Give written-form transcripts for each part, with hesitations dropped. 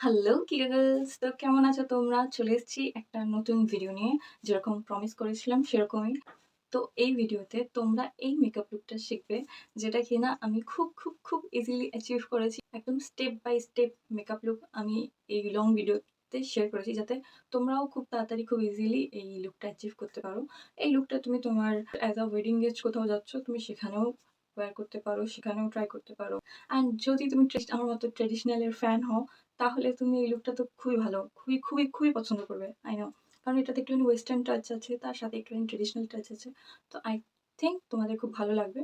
Hello গিগলস, তো কেমন আছো তোমরা? চলে এসেছি একটা নতুন ভিডিও নিয়ে। যেরকম প্রমিস করেছিলাম সেরকমই। তো এই ভিডিওতে তোমরা এই মেকআপ লুকটা শিখবে, যেটা কিনা আমি খুব খুব খুব ইজিলি অ্যাচিভ করেছি। একদম step by step makeup look আমি এই লং ভিডিওতে শেয়ার করেছি, যাতে তোমরাও খুব তাড়াতাড়ি খুব ইজিলি এই লুকটা অ্যাচিভ করতে পারো। এই লুকটা তুমি তোমার অ্যাজ আ ওয়েডিং গেস্ট কোথাও যাচ্ছ, তুমি সেখানেও ওয়্যার করতে পারো, সেখানেও ট্রাই করতে পারো। অ্যান্ড যদি তুমি আমার মতো ট্রেডিশনালের ফ্যান হও, তাহলে তুমি এই লুকটা তো খুবই ভালো, খুবই খুবই খুবই পছন্দ করবে। আই নো, কারণ এটাতে একটুখানি ওয়েস্টার্ন টাচ আছে, তার সাথে একটুখানি ট্রেডিশনাল টাচ আছে। তো আই থিঙ্ক তোমাদের খুব ভালো লাগবে।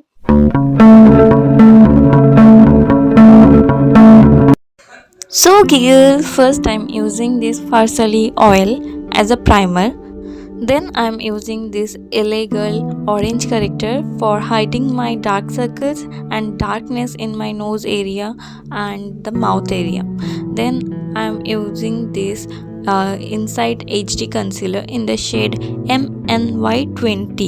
So Giggle, first I'm using this Farsali oil as a primer. Then I'm using this LA Girl orange corrector for hiding my dark circles and darkness in my nose area and the mouth area. Then I'm using this Inside HD concealer in the shade MNY20.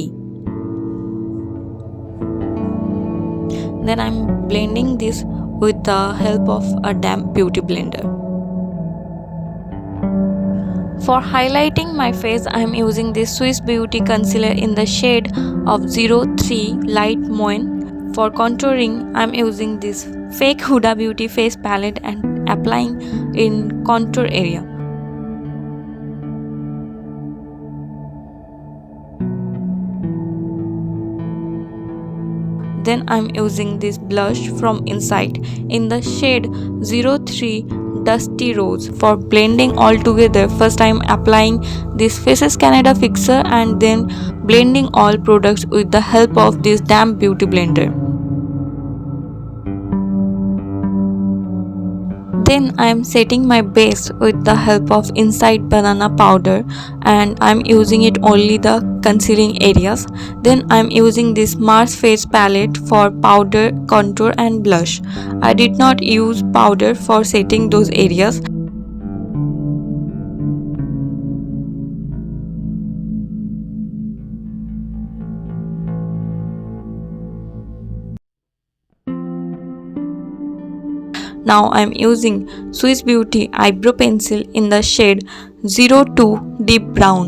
Then I'm blending this with the help of a damp beauty blender. For highlighting my face, I am using this Swiss Beauty concealer in the shade of 03 Light Moyen. For contouring, I am using this fake Huda Beauty face palette and applying in contour area. Then I am using this blush from Inside in the shade 03 Dusty Rose. For blending all together, first I am applying this Faces Canada fixer and then blending all products with the help of this damp beauty blender. Then I am setting my base with the help of Inside banana powder, and I am using it only the concealing areas. Then I am using this Mars face palette for powder, contour and blush. I did not use powder for setting those areas. Now I am using Swiss Beauty eyebrow pencil in the shade 02 Deep Brown.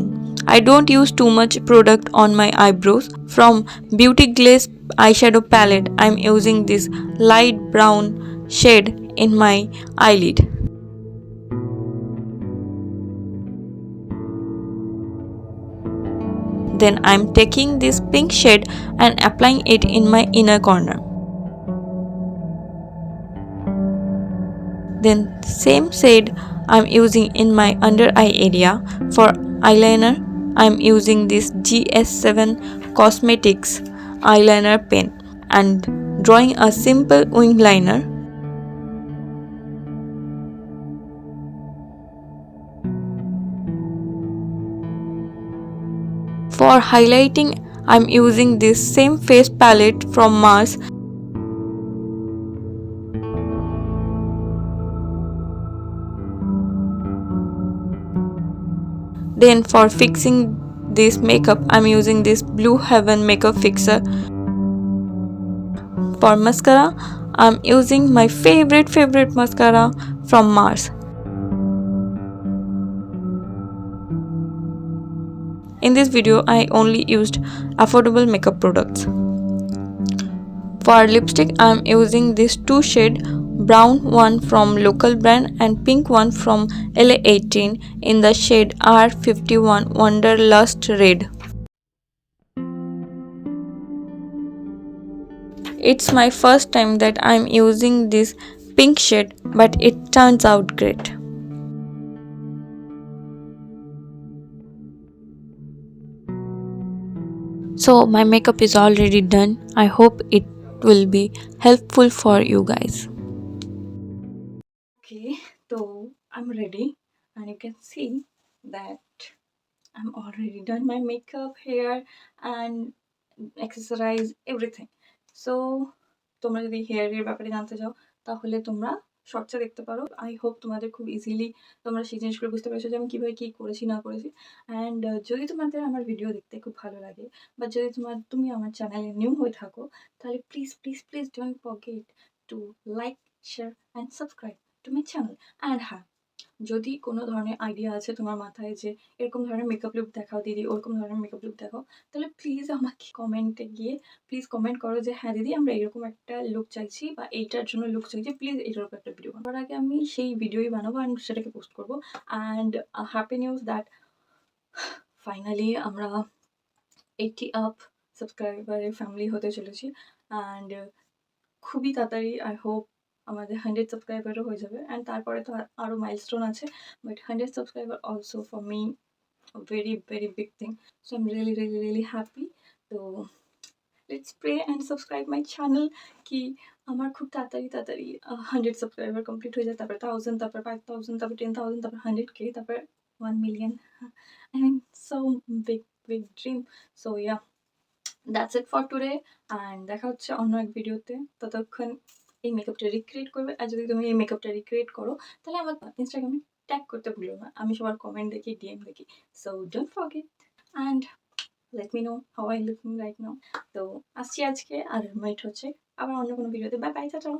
I don't use too much product on my eyebrows. From Beauty Glazed eyeshadow palette, I am using this light brown shade in my eyelid. Then I am taking this pink shade and applying it in my inner corner. Then same shade I'm using in my under eye area. For eyeliner, I'm using this GS7 Cosmetics eyeliner pen and drawing a simple wing liner. For highlighting, I'm using this same face palette from Mars. Then for fixing this makeup, I'm using this Blue Heaven makeup fixer. For mascara, I'm using my favorite mascara from Mars. In this video, I only used affordable makeup products. For lipstick, I am using this two shade, brown one from local brand and pink one from LA18 in the shade R51 Wanderlust Red. It's my first time that I am using this pink shade, but it turns out great. So my makeup is already done. I hope it will be helpful for you guys. Okay, so I'm ready, and you can see that I'm already done my makeup, hair and accessorize everything. So তোমরা যদি হেয়ারের ব্যাপারে জানতে চাও, তাহলে তোমরা শর্টসে দেখতে পারো। I hope তোমাদের খুব ইজিলি তোমরা সেই জিনিসগুলো বুঝতে পেরেছো যে আমি কীভাবে কী করেছি না করেছি। অ্যান্ড যদি তোমাদের আমার ভিডিও দেখতে খুব ভালো লাগে, বা যদি তুমি আমার চ্যানেলে নিউ হয়ে থাকো, তাহলে please please please don't forget to like, share and subscribe to my channel. And হ্যাঁ, যদি কোনো ধরনের আইডিয়া আছে তোমার মাথায় যে এরকম ধরনের মেকআপ লুক দেখাও দিদি, ওরকম ধরনের মেকআপ লুক দেখাও, তাহলে প্লিজ আমাকে কমেন্টে গিয়ে প্লিজ কমেন্ট করো যে হ্যাঁ দিদি আমরা এরকম একটা লুক চাইছি বা এইটার জন্য লুক চাইছি, প্লিজ এইটার উপর একটা ভিডিও করার আগে আমি সেই ভিডিওই বানাবো অ্যান্ড সেটাকে পোস্ট করবো। And happy news that finally আমরা 80 আপ সাবস্ক্রাইবারের ফ্যামিলি হতে চলেছি। অ্যান্ড খুবই তাড়াতাড়ি আই হোপ আমাদের 100 সাবস্ক্রাইবারও হয়ে যাবে। অ্যান্ড তারপরে তো আরও মাইলস্টোন আছে, but 100 subscriber also for me very very big thing, so I'm really really really happy. So let's pray and subscribe my channel কি আমার খুব তাড়াতাড়ি 100 সাবস্ক্রাইবার কমপ্লিট হয়ে যায়, তারপরে 1000, তারপরে 5000, তারপরে 10,000, তারপরে 100K, তারপরে 1 million. I mean so big big dream. So yeah, that's it for today and দেখা হচ্ছে অন্য এক ভিডিওতে। ততক্ষণ এই মেকআপটা রিক্রিয়েট করবে, আর যদি তুমি এই মেকআপটা রিক্রিয়েট করো তাহলে আমার ইনস্টাগ্রামে ট্যাগ করতে ভুলো না, আমি সবার কমেন্ট দেখি, ডিএম দেখি। So don't forget and let me know how I looking right now. তো আসছি আজকে, আর মিট হচ্ছে আবার অন্য কোনো ভিডিওতে। Bye bye, tata.